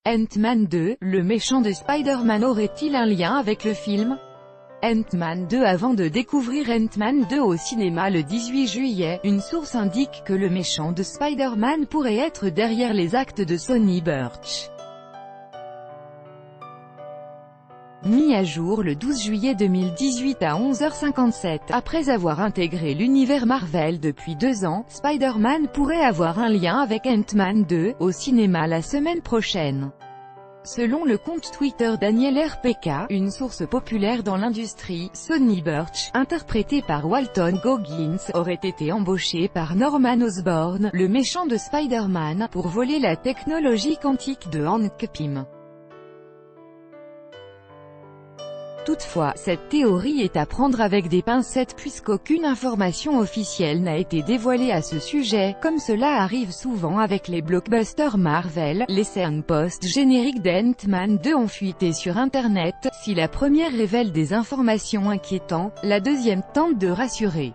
Ant-Man 2, le méchant de Spider-Man aurait-il un lien avec le film Ant-Man 2? Avant de découvrir Ant-Man 2 au cinéma le 18 juillet, une source indique que le méchant de Spider-Man pourrait être derrière les actes de Sonny Burch. Mis à jour le 12 juillet 2018 à 11h57, après avoir intégré l'univers Marvel depuis 2 ans, Spider-Man pourrait avoir un lien avec Ant-Man 2, au cinéma la semaine prochaine. Selon le compte Twitter Daniel RPK, une source populaire dans l'industrie, Sonny Burch, interprété par Walton Goggins, aurait été embauché par Norman Osborn, le méchant de Spider-Man, pour voler la technologie quantique de Hank Pym. Toutefois, cette théorie est à prendre avec des pincettes puisqu'aucune information officielle n'a été dévoilée à ce sujet, comme cela arrive souvent avec les blockbusters Marvel. Les scènes post-génériques d'Ant-Man 2 ont fuité sur Internet. Si la première révèle des informations inquiétantes, la deuxième tente de rassurer.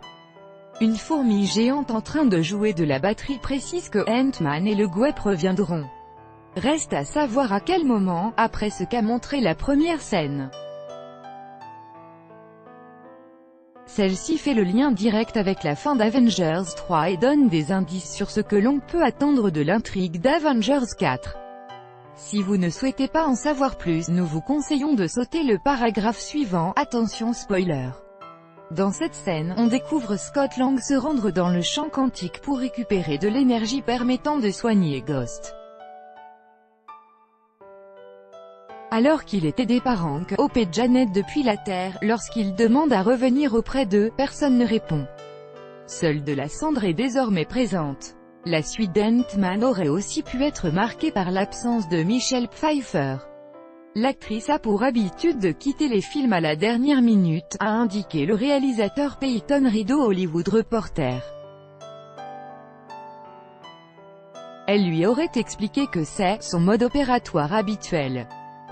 Une fourmi géante en train de jouer de la batterie précise que Ant-Man et le Guêpe reviendront. Reste à savoir à quel moment, après ce qu'a montré la première scène. Celle-ci fait le lien direct avec la fin d'Avengers 3 et donne des indices sur ce que l'on peut attendre de l'intrigue d'Avengers 4. Si vous ne souhaitez pas en savoir plus, nous vous conseillons de sauter le paragraphe suivant. Attention spoiler. Dans cette scène, on découvre Scott Lang se rendre dans le champ quantique pour récupérer de l'énergie permettant de soigner Ghost. Alors qu'il est aidé par Hank, Hope et Janet depuis la Terre, lorsqu'il demande à revenir auprès d'eux, personne ne répond. Seule de la cendre est désormais présente. La suite d'Ant-Man aurait aussi pu être marquée par l'absence de Michelle Pfeiffer. L'actrice a pour habitude de quitter les films à la dernière minute, a indiqué le réalisateur Peyton Reed au Hollywood Reporter. Elle lui aurait expliqué que c'est son mode opératoire habituel.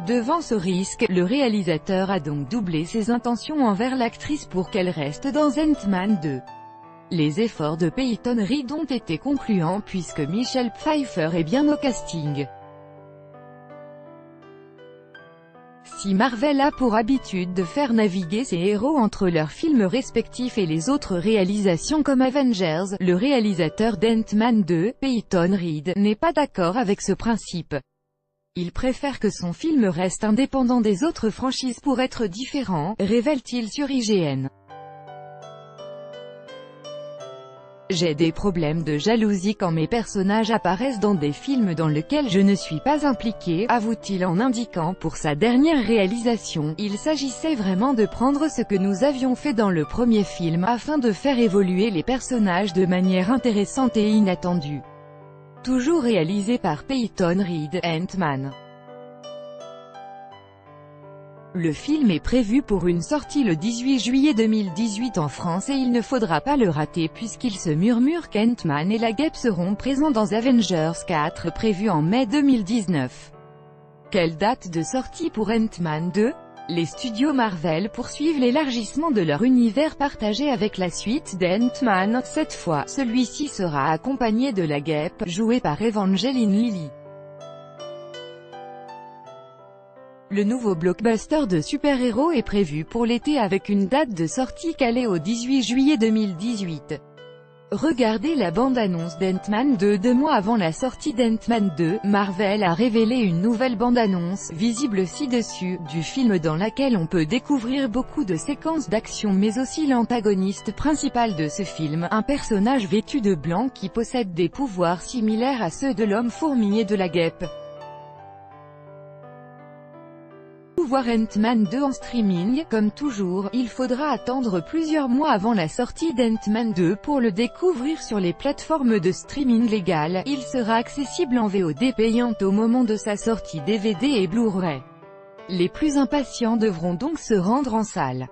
Devant ce risque, le réalisateur a donc doublé ses intentions envers l'actrice pour qu'elle reste dans Ant-Man 2. Les efforts de Peyton Reed ont été concluants puisque Michelle Pfeiffer est bien au casting. Si Marvel a pour habitude de faire naviguer ses héros entre leurs films respectifs et les autres réalisations comme Avengers, le réalisateur d'Ant-Man 2, Peyton Reed, n'est pas d'accord avec ce principe. Il préfère que son film reste indépendant des autres franchises pour être différent, révèle-t-il sur IGN. J'ai des problèmes de jalousie quand mes personnages apparaissent dans des films dans lesquels je ne suis pas impliqué, avoue-t-il en indiquant pour sa dernière réalisation, il s'agissait vraiment de prendre ce que nous avions fait dans le premier film, afin de faire évoluer les personnages de manière intéressante et inattendue. Toujours réalisé par Peyton Reed, Ant-Man. Le film est prévu pour une sortie le 18 juillet 2018 en France et il ne faudra pas le rater puisqu'il se murmure qu'Ant-Man et la Guêpe seront présents dans Avengers 4 prévu en mai 2019. Quelle date de sortie pour Ant-Man 2? Les studios Marvel poursuivent l'élargissement de leur univers partagé avec la suite d'Ant-Man. Cette fois, celui-ci sera accompagné de la Guêpe, jouée par Evangeline Lilly. Le nouveau blockbuster de super-héros est prévu pour l'été avec une date de sortie calée au 18 juillet 2018. Regardez la bande-annonce d'Ant-Man 2 2 mois avant la sortie d'Ant-Man 2, Marvel a révélé une nouvelle bande-annonce, visible ci-dessus, du film dans laquelle on peut découvrir beaucoup de séquences d'action mais aussi l'antagoniste principal de ce film, un personnage vêtu de blanc qui possède des pouvoirs similaires à ceux de l'homme-fourmi et de la Guêpe. Voir Ant-Man 2 en streaming, comme toujours, il faudra attendre plusieurs mois avant la sortie d'Ant-Man 2 pour le découvrir sur les plateformes de streaming légales. Il sera accessible en VOD payante au moment de sa sortie DVD et Blu-ray. Les plus impatients devront donc se rendre en salle.